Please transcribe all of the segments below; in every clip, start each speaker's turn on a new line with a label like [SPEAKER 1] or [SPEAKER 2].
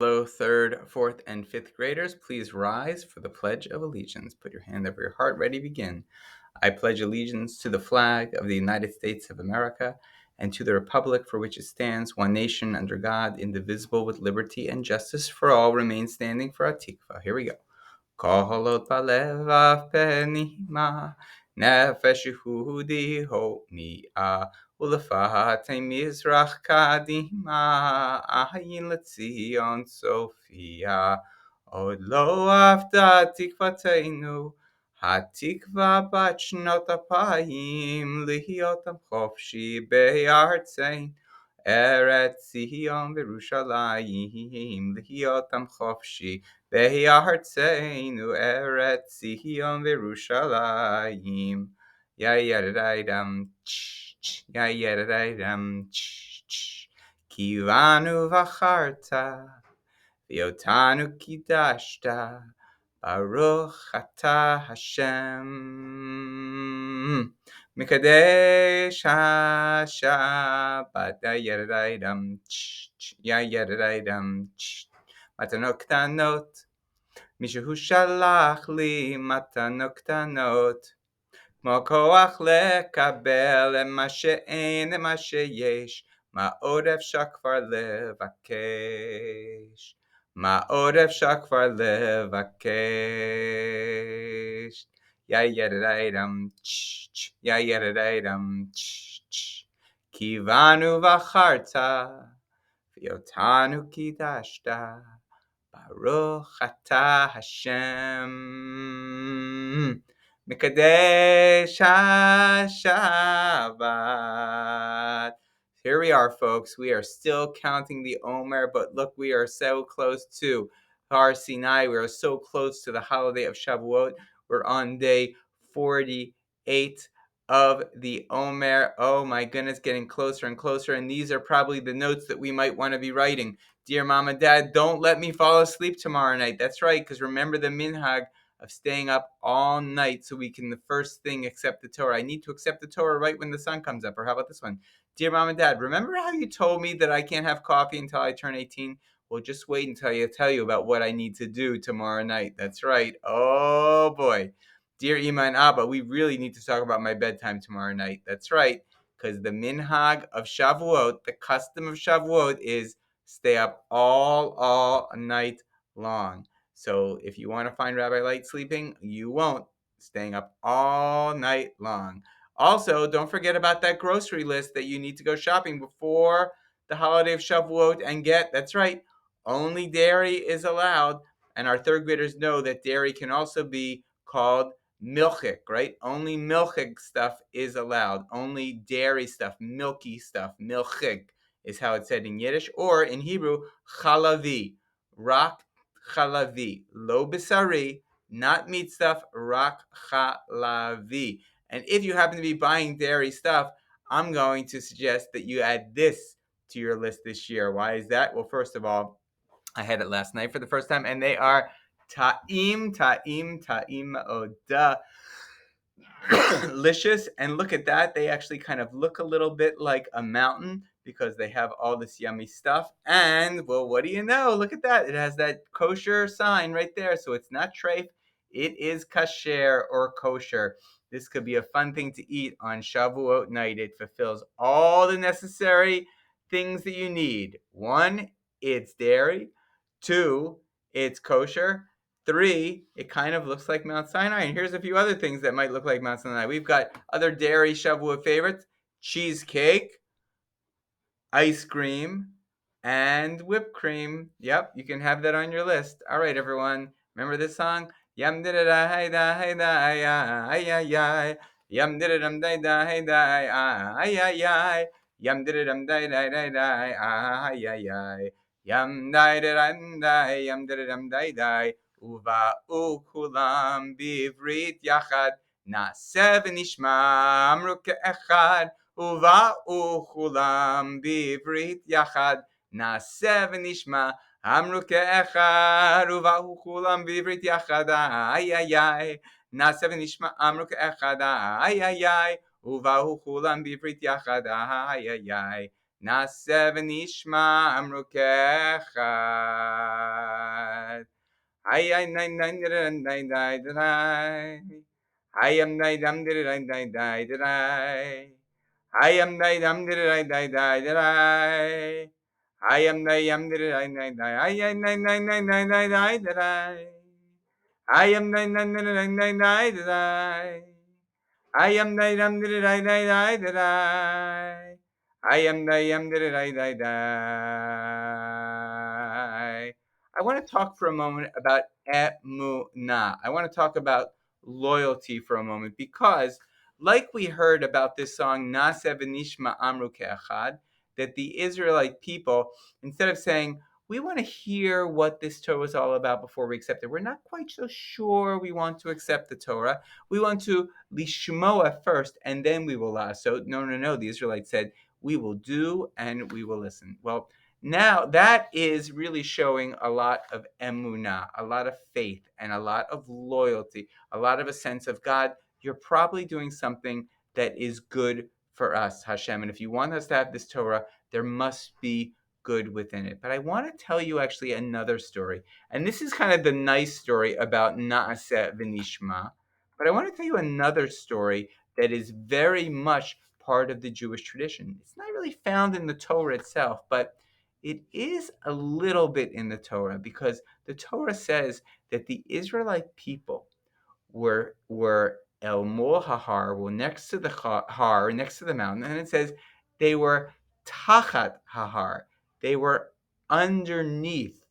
[SPEAKER 1] Hello, third, fourth, and fifth graders. Please rise for the Pledge of Allegiance. Put your hand over your heart. Ready, begin. I pledge allegiance to the flag of the United States of America and to the republic for which it stands, one nation under God, indivisible, with liberty and justice for all. Remain standing for our tikva. Here we go. Koholot balev av penima, nefesh yehudi ho'nia, ulefate mizrach kadima, ayin letzion Sophia. Od lo avda tikvateinu, hatikva bat shnot apayim, lihiotam chofshi be'artzein. Eretz Zion v'Yerushalayim, lihiotam chofshi be'artzeinu. Eretz Zion v'Yerushalayim. Ya yadadadam, ya yadadadam, kivanu v'acharta, v'yotanu kidashta, Baruch atah Hashem. Mikadesh HaShabbat. Ya yadadaidam. Matanot ktanot. Mishahu shalach li matanot ktanot. כמו כוח לקבל מה שאין, מה שיש, מה עוד אפשר כבר לבקש? מה עוד אפשר כבר לבקש? יא ידדיידם, יא ידדיידם, כיוונו בחרת, ואותנו קידשת, ברוך אתה השם. Mikadesh HaShabbat. Here we are, folks. We are still counting the Omer, but look, we are so close to Har Sinai. We are so close to the holiday of Shavuot. We're on day 48 of the Omer. Oh my goodness, getting closer and closer. And these are probably the notes that we might want to be writing. Dear Mom and Dad, don't let me fall asleep tomorrow night. That's right, because remember the minhag of staying up all night so we can the first thing accept the Torah. I need to accept the Torah right when the sun comes up. Or how about this one? Dear Mom and Dad, remember how you told me that I can't have coffee until I turn 18? Well, just wait until I tell you about what I need to do tomorrow night. That's right. Oh boy. Dear Ima and Abba, we really need to talk about my bedtime tomorrow night. That's right. Because the minhag of Shavuot, the custom of Shavuot is stay up all night long. So if you want to find Rabbi Light sleeping, you won't. Staying up all night long. Also, don't forget about that grocery list that you need to go shopping before the holiday of Shavuot and get. That's right. Only dairy is allowed. And our third graders know that dairy can also be called milchik, right? Only milchik stuff is allowed. Only dairy stuff, milky stuff, milchik is how it's said in Yiddish. Or in Hebrew, chalavi, rak chalavi, lo bisari, not meat stuff, rak chalavi. And if you happen to be buying dairy stuff, I'm going to suggest that you add this to your list this year. Why is that? Well, first of all, I had it last night for the first time, and they are ta'im oda. Delicious. And look at that, they actually kind of look a little bit like a mountain because they have all this yummy stuff. And well, what do you know, look at that, it has that kosher sign right there. So it's not treif, it is kasher or kosher. This could be a fun thing to eat on Shavuot night. It fulfills all the necessary things that you need. 1, it's dairy. 2, it's kosher. 3, it kind of looks like Mount Sinai. And here's a few other things that might look like Mount Sinai. We've got other dairy Shavuot favorites: cheesecake, ice cream, and whipped cream. Yep, you can have that on your list. All right, everyone. Remember this song? Yum da da da hey da hey da ay ay ay ay. Yum da da dum da da hey da ay ay ay. Yum da da dum da da da da ay ay ay. Yum da da dum da yum da da dum da da. ובאו כולם בעברית יחד, נעשה ונשמע, אמרו כאחד. ובאו כולם בעברית יחד, נעשה ונשמע, אמרו כאחד. ובאו כולם בעברית יחד, איי איי איי, נעשה ונשמע, אמרו כאחד, איי איי איי. ובאו כולם בעברית יחד, איי איי איי. Na'aseh v'nishma amru ke'echad. Hayay nay nay nay nay nay nay. Hayam nay dam nay nay nay nay nay. Hayam nay dam nay nay nay nay. Hayam nay yam nay nay nay. Hayay nay nay nay nay nay nay nay. Hayam nay nay nay nay nay nay nay. I am the dum did I die die. I am the yum did I die die. I want to talk for a moment about emunah. I want to talk about loyalty for a moment because, like we heard about this song Naseh v'nishma amru ke'achad, that the Israelite people, instead of saying, we want to hear what this Torah is all about before we accept it, we're not quite so sure we want to accept the Torah. We want to lishmoa first, and then we will la'asot. No. The Israelites said, we will do and we will listen. Well, now that is really showing a lot of emunah, a lot of faith, and a lot of loyalty, a lot of a sense of, God, you're probably doing something that is good for us, Hashem. And if you want us to have this Torah, there must be good within it. But I want to tell you actually another story. And this is kind of the nice story about Naaseh v'nishma. But I want to tell you another story that is very much part of the Jewish tradition. It's not really found in the Torah itself, but it is a little bit in the Torah because the Torah says that the Israelite people were El Mol Hahar, were next to the Har, next to the mountain, and it says they were Tachat Hahar. They were underneath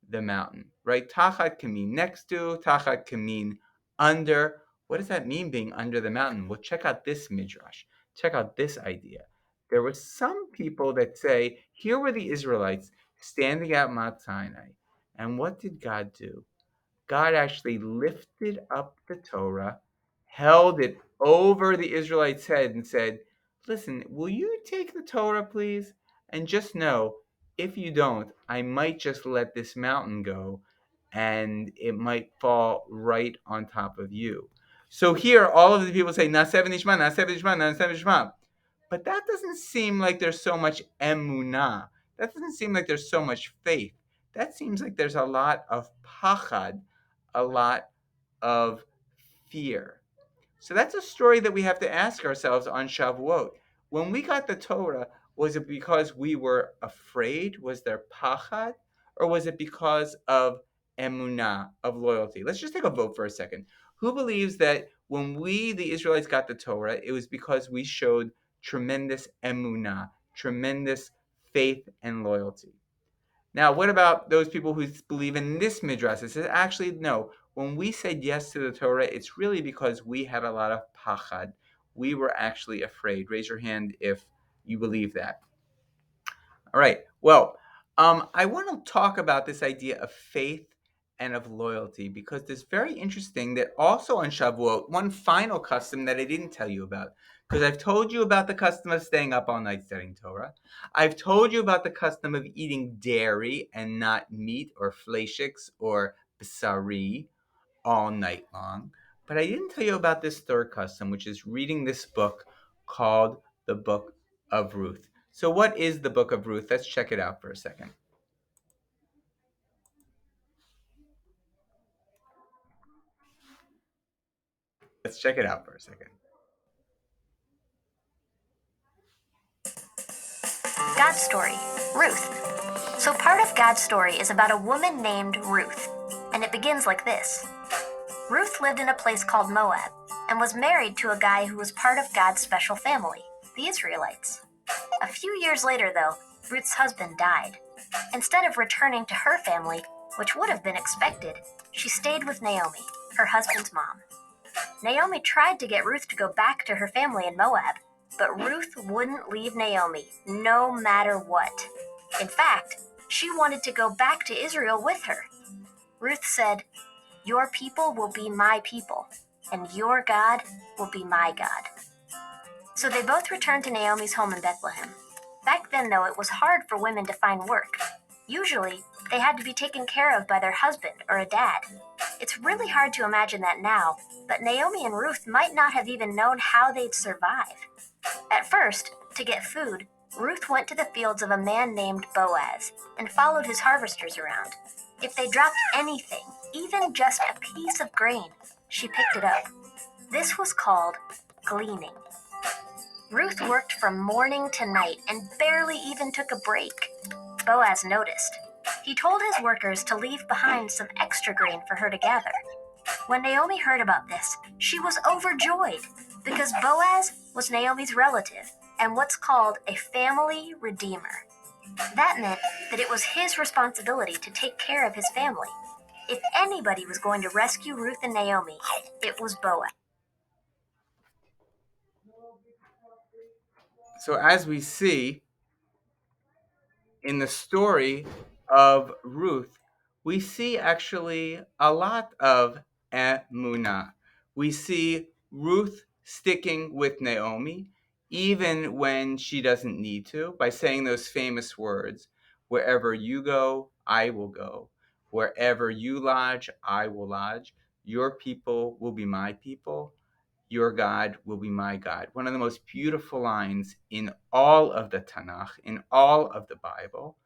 [SPEAKER 1] the mountain, right? Tachat can mean next to, Tachat can mean under. What does that mean, being under the mountain? Well, check out this midrash. Check out this idea. There were some people that say, here were the Israelites standing at Mount Sinai, and what did God do? God actually lifted up the Torah, held it over the Israelites' head, and said, listen, will you take the Torah, please? And just know, if you don't, I might just let this mountain go, and it might fall right on top of you. So here, all of the people say, Na'aseh v'nishma, Na'aseh v'nishma, Na'aseh v'nishma. But that doesn't seem like there's so much emunah. That doesn't seem like there's so much faith. That seems like there's a lot of pachad, a lot of fear. So that's a story that we have to ask ourselves on Shavuot. When we got the Torah, was it because we were afraid? Was there pachad? Or was it because of emunah, of loyalty? Let's just take a vote for a second. Who believes that when we, the Israelites, got the Torah, it was because we showed tremendous emunah, tremendous faith and loyalty? Now, what about those people who believe in this midrash? It says, actually, no. When we said yes to the Torah, it's really because we had a lot of pachad. We were actually afraid. Raise your hand if you believe that. All right. Well, I want to talk about this idea of faith and of loyalty because it's very interesting that also on Shavuot, one final custom that I didn't tell you about, because I've told you about the custom of staying up all night studying Torah. I've told you about the custom of eating dairy and not meat or fleishiks or basari all night long. But I didn't tell you about this third custom, which is reading this book called the Book of Ruth. So what is the Book of Ruth? Let's check it out for a second. Let's check it out for a second.
[SPEAKER 2] God's story, Ruth. So part of God's story is about a woman named Ruth, and it begins like this. Ruth lived in a place called Moab and was married to a guy who was part of God's special family, the Israelites. A few years later, though, Ruth's husband died. Instead of returning to her family, which would have been expected, she stayed with Naomi, her husband's mom. Naomi tried to get Ruth to go back to her family in Moab, but Ruth wouldn't leave Naomi, no matter what. In fact, she wanted to go back to Israel with her. Ruth said, "Your people will be my people, and your God will be my God." So they both returned to Naomi's home in Bethlehem. Back then, though, it was hard for women to find work. Usually, they had to be taken care of by their husband or a dad. It's really hard to imagine that now, but Naomi and Ruth might not have even known how they'd survive. At first, to get food, Ruth went to the fields of a man named Boaz and followed his harvesters around. If they dropped anything, even just a piece of grain, she picked it up. This was called gleaning. Ruth worked from morning to night and barely even took a break. Boaz noticed. He told his workers to leave behind some extra grain for her to gather. When Naomi heard about this, she was overjoyed because Boaz was Naomi's relative and what's called a family redeemer. That meant that it was his responsibility to take care of his family. If anybody was going to rescue Ruth and Naomi, it was Boaz.
[SPEAKER 1] So, as we see in the story of Ruth, we see actually a lot of emunah. We see Ruth sticking with Naomi, even when she doesn't need to, by saying those famous words, wherever you go, I will go. Wherever you lodge, I will lodge. Your people will be my people. Your God will be my God. One of the most beautiful lines in all of the Tanakh, in all of the Bible.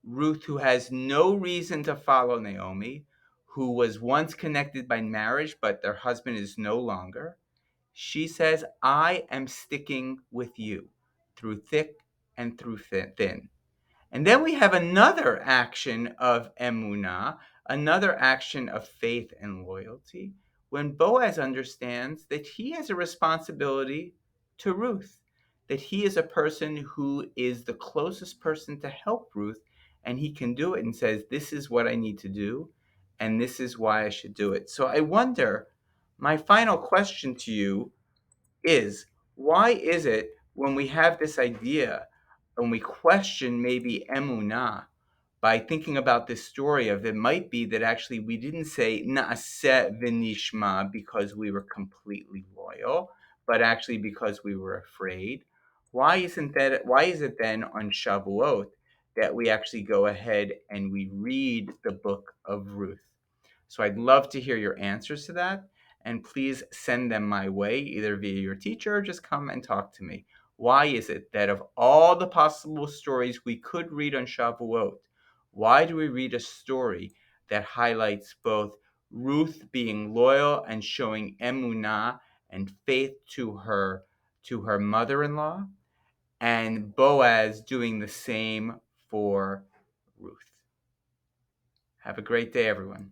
[SPEAKER 1] Ruth, who has no reason to follow Naomi, who was once connected by marriage, but their husband is no longer, she says, I am sticking with you through thick and through thin. And then we have another action of emunah, another action of faith and loyalty, when Boaz understands that he has a responsibility to Ruth, that he is a person who is the closest person to help Ruth, and he can do it and says, this is what I need to do, and this is why I should do it. So I wonder, my final question to you is, why is it when we have this idea and we question maybe emunah by thinking about this story of, it might be that actually we didn't say naaseh v'nishma because we were completely loyal, but actually because we were afraid? Why is it then on Shavuot that we actually go ahead and we read the book of Ruth? So I'd love to hear your answers to that, and please send them my way, either via your teacher or just come and talk to me. Why is it that of all the possible stories we could read on Shavuot, why do we read a story that highlights both Ruth being loyal and showing emunah and faith to her mother-in-law, and Boaz doing the same for Ruth? Have a great day, everyone.